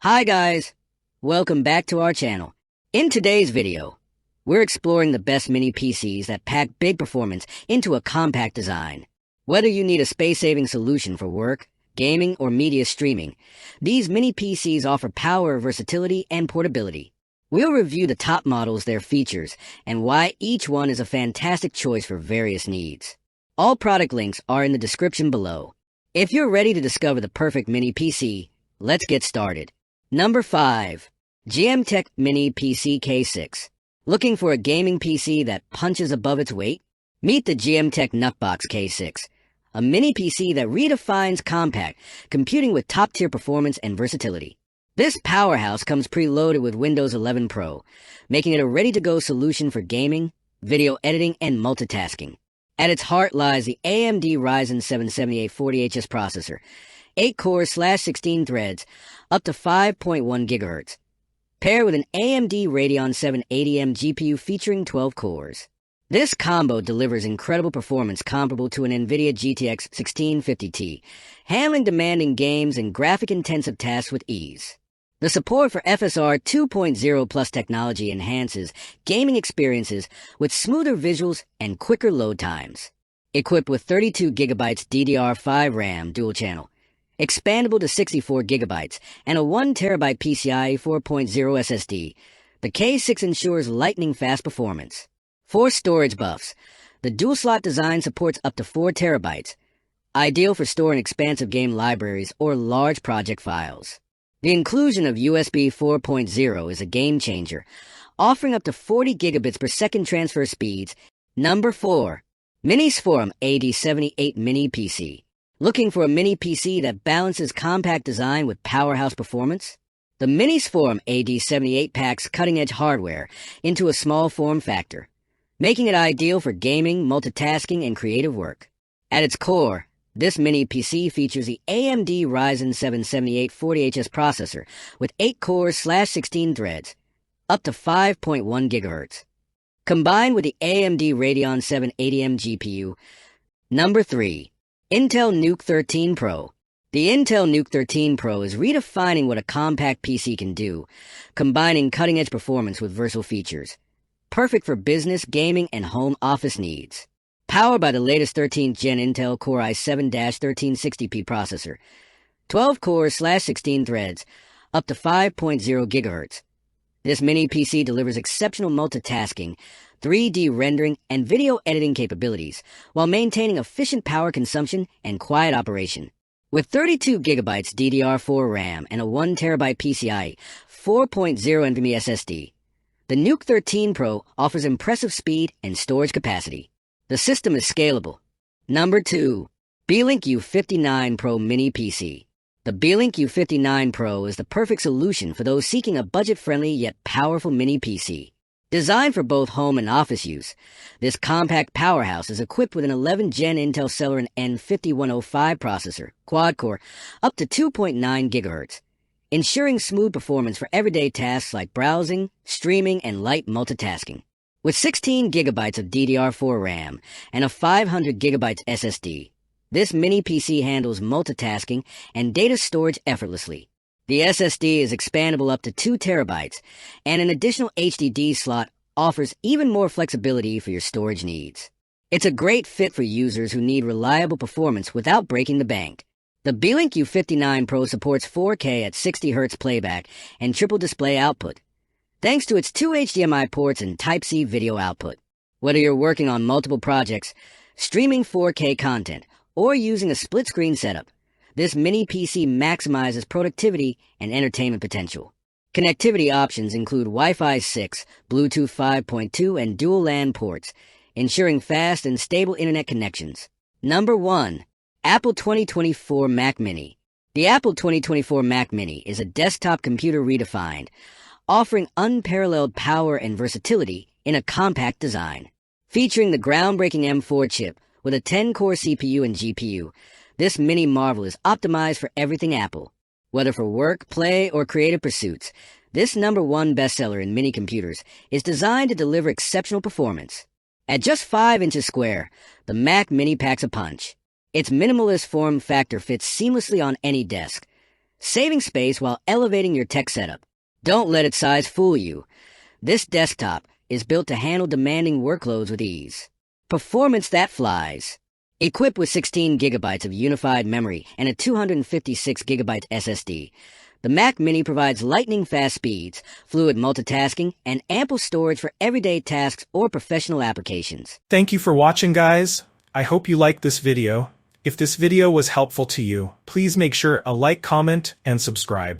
Hi guys, welcome back to our channel. In today's video, we're exploring the best mini PCs that pack big performance into a compact design. Whether you need a space-saving solution for work, gaming, or media streaming, these mini PCs offer power, versatility, and portability. We'll review the top models, their features, and why each one is a fantastic choice for various needs. All product links are in the description below. If you're ready to discover the perfect mini PC, let's get started. Number 5. GMKtec Mini PC K6. Looking for a gaming PC that punches above its weight? Meet the GMKtec Nucbox K6, a mini PC that redefines compact computing with top-tier performance and versatility. This powerhouse comes preloaded with Windows 11 Pro, making it a ready-to-go solution for gaming, video editing, and multitasking. At its heart lies the AMD Ryzen 7 7840HS processor, 8 cores / 16 threads, up to 5.1 GHz, paired with an AMD Radeon 7 80M GPU featuring 12 cores. This combo delivers incredible performance comparable to an NVIDIA GTX 1650 Ti, handling demanding games and graphic-intensive tasks with ease. The support for FSR 2.0 Plus technology enhances gaming experiences with smoother visuals and quicker load times. Equipped with 32GB DDR5 RAM dual-channel, expandable to 64 GB, and a 1TB PCIe 4.0 SSD, the K6 ensures lightning-fast performance. For storage buffs, the dual-slot design supports up to 4 TB, ideal for storing expansive game libraries or large project files. The inclusion of USB 4.0 is a game-changer, offering up to 40 gigabits per second transfer speeds. Number 4. Minisforum AD78 Mini PC. Looking for a mini PC that balances compact design with powerhouse performance? The Minisforum AD78 packs cutting-edge hardware into a small form factor, making it ideal for gaming, multitasking, and creative work. At its core, this mini PC features the AMD Ryzen 7 7840HS processor with 8 cores / 16 threads, up to 5.1 GHz, combined with the AMD Radeon 7 80M GPU. Number 3. Intel Nuke 13 Pro. The Intel Nuke 13 Pro is redefining what a compact PC can do, combining cutting-edge performance with versatile features. Perfect for business, gaming, and home office needs. Powered by the latest 13th Gen Intel Core i7-1360p processor, 12 cores / 16 threads, up to 5.0 GHz. This mini PC delivers exceptional multitasking, 3D rendering, and video editing capabilities, while maintaining efficient power consumption and quiet operation. With 32GB DDR4 RAM and a 1TB PCIe 4.0 NVMe SSD, the Nuke 13 Pro offers impressive speed and storage capacity. The system is scalable. Number 2. Beelink U59 Pro Mini PC. The Beelink U59 Pro is the perfect solution for those seeking a budget-friendly yet powerful mini PC. Designed for both home and office use, this compact powerhouse is equipped with an 11th Gen Intel Celeron N5105 processor, quad-core, up to 2.9 GHz, ensuring smooth performance for everyday tasks like browsing, streaming, and light multitasking. With 16 GB of DDR4 RAM and a 500 GB SSD, this mini PC handles multitasking and data storage effortlessly. The SSD is expandable up to 2 TB, and an additional HDD slot offers even more flexibility for your storage needs. It's a great fit for users who need reliable performance without breaking the bank. The Beelink U59 Pro supports 4K at 60 Hz playback and triple display output, thanks to its 2 HDMI ports and Type-C video output. Whether you're working on multiple projects, streaming 4K content, or using a split-screen setup, this mini PC maximizes productivity and entertainment potential. Connectivity options include Wi-Fi 6, Bluetooth 5.2, and dual LAN ports, ensuring fast and stable internet connections. Number 1. Apple 2024 Mac Mini. The Apple 2024 Mac Mini is a desktop computer redefined, offering unparalleled power and versatility in a compact design. Featuring the groundbreaking M4 chip with a 10-core CPU and GPU, this mini marvel is optimized for everything Apple. Whether for work, play, or creative pursuits, this number 1 bestseller in mini computers is designed to deliver exceptional performance. At just 5 inches square, the Mac Mini packs a punch. Its minimalist form factor fits seamlessly on any desk, saving space while elevating your tech setup. Don't let its size fool you. This desktop is built to handle demanding workloads with ease. Performance that flies. Equipped with 16 gigabytes of unified memory and a 256 gigabyte SSD, the Mac Mini provides lightning-fast speeds, fluid multitasking, and ample storage for everyday tasks or professional applications. Thank you for watching, guys. I hope you liked this video. If this video was helpful to you, please make sure to like, comment, and subscribe.